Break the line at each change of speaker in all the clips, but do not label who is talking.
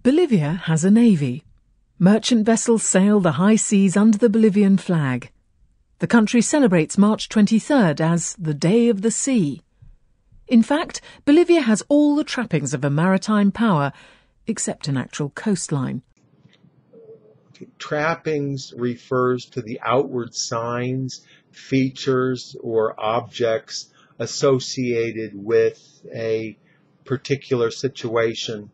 Bolivia has a navy. Merchant vessels sail the high seas under the Bolivian flag. The country celebrates March 23rd as the Day of the Sea. In fact, Bolivia has all the trappings of a maritime power, except an actual coastline.
Trappings refers to the outward signs, features, or objects associated with a particular situation,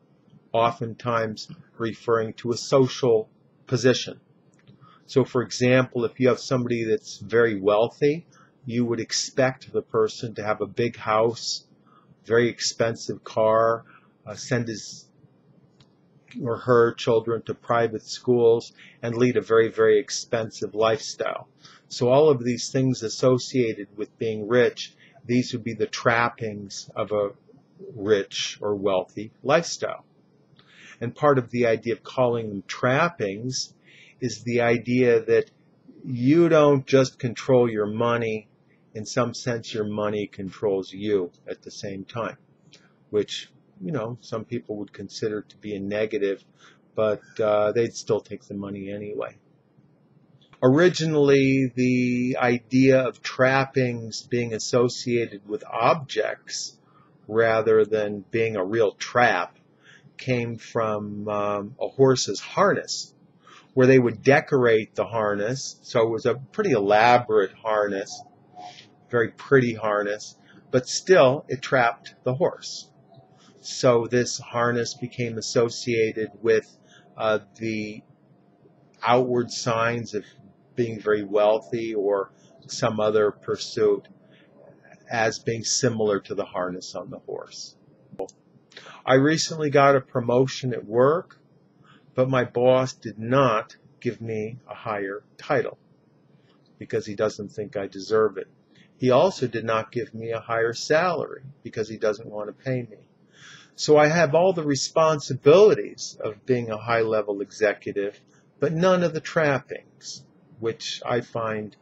oftentimes referring to a social position. So, for example, if you have somebody that's very wealthy, you would expect the person to have a big house, very expensive car, send his or her children to private schools, and lead a very, very expensive lifestyle. So all of these things associated with being rich, these would be the trappings of a rich or wealthy lifestyle. And part of the idea of calling them trappings is the idea that you don't just control your money. In some sense, your money controls you at the same time, which, some people would consider to be a negative, but they'd still take the money anyway. Originally, the idea of trappings being associated with objects rather than being a real trap came from a horse's harness, where they would decorate the harness. So it was a pretty elaborate harness, very pretty harness, but still it trapped the horse. So this harness became associated with the outward signs of being very wealthy or some other pursuit as being similar to the harness on the horse. I recently got a promotion at work, but my boss did not give me a higher title because he doesn't think I deserve it. He also did not give me a higher salary because he doesn't want to pay me. So I have all the responsibilities of being a high-level executive, but none of the trappings, which I find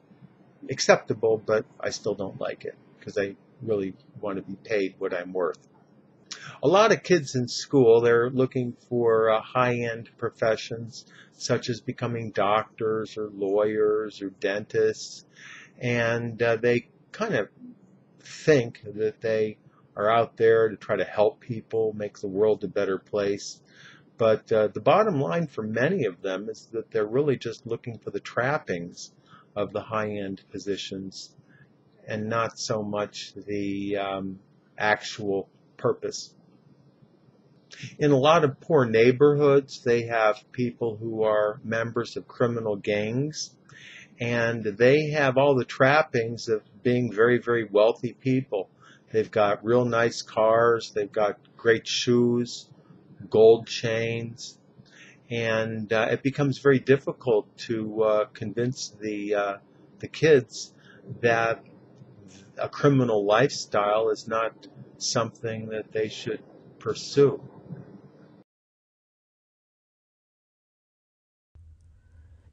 acceptable, but I still don't like it because I really want to be paid what I'm worth. A lot of kids in school, they're looking for high-end professions, such as becoming doctors or lawyers or dentists, and they kind of think that they are out there to try to help people, make the world a better place. But the bottom line for many of them is that they're really just looking for the trappings of the high-end positions and not so much the actual purpose. In a lot of poor neighborhoods, they have people who are members of criminal gangs, and they have all the trappings of being very, very wealthy people. They've got real nice cars, they've got great shoes, gold chains, and it becomes very difficult to convince the kids that a criminal lifestyle is not something that they should pursue.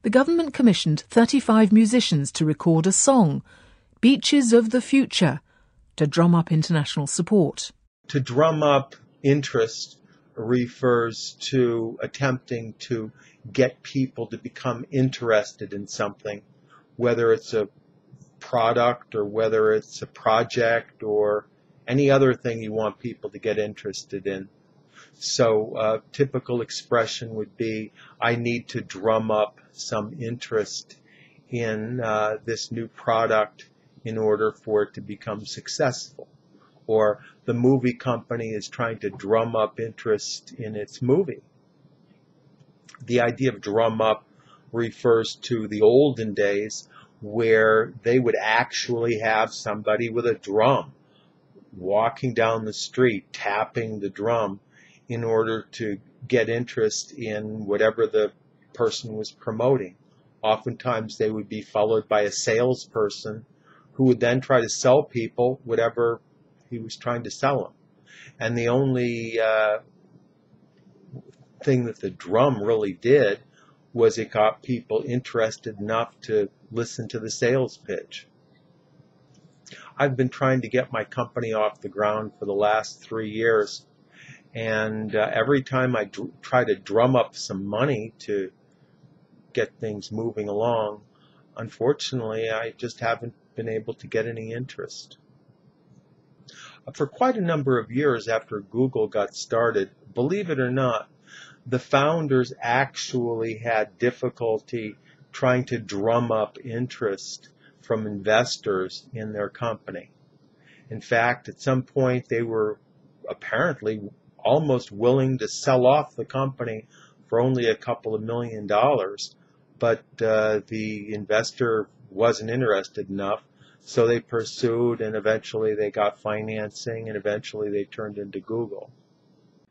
The government commissioned 35 musicians to record a song, Beaches of the Future, to drum up international support.
To drum up interest refers to attempting to get people to become interested in something, whether it's a product or whether it's a project or any other thing you want people to get interested in. So a typical expression would be, I need to drum up some interest in this new product in order for it to become successful. Or the movie company is trying to drum up interest in its movie. The idea of drum up refers to the olden days where they would actually have somebody with a drum walking down the street, tapping the drum in order to get interest in whatever the person was promoting. Oftentimes they would be followed by a salesperson who would then try to sell people whatever he was trying to sell them. And the only thing that the drum really did was it got people interested enough to listen to the sales pitch. I've been trying to get my company off the ground for the last 3 years, And every time I try to drum up some money to get things moving along, unfortunately, I just haven't been able to get any interest. For quite a number of years after Google got started, believe it or not, the founders actually had difficulty trying to drum up interest from investors in their company. In fact, at some point, they were apparently almost willing to sell off the company for only a couple of $1 million, but the investor wasn't interested enough, so they pursued, and eventually they got financing, and eventually they turned into Google.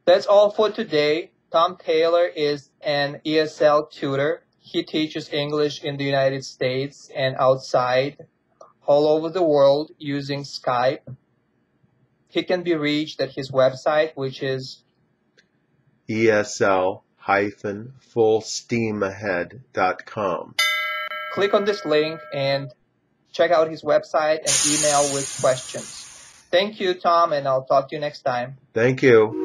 That's all for today. Tom Taylor is an ESL tutor. He teaches English in the United States and outside, all over the world using Skype. He can be reached at his website, which is
ESL-fullsteamahead.com.
Click on this link and check out his website and email with questions. Thank you, Tom, and I'll talk to you next time.
Thank you.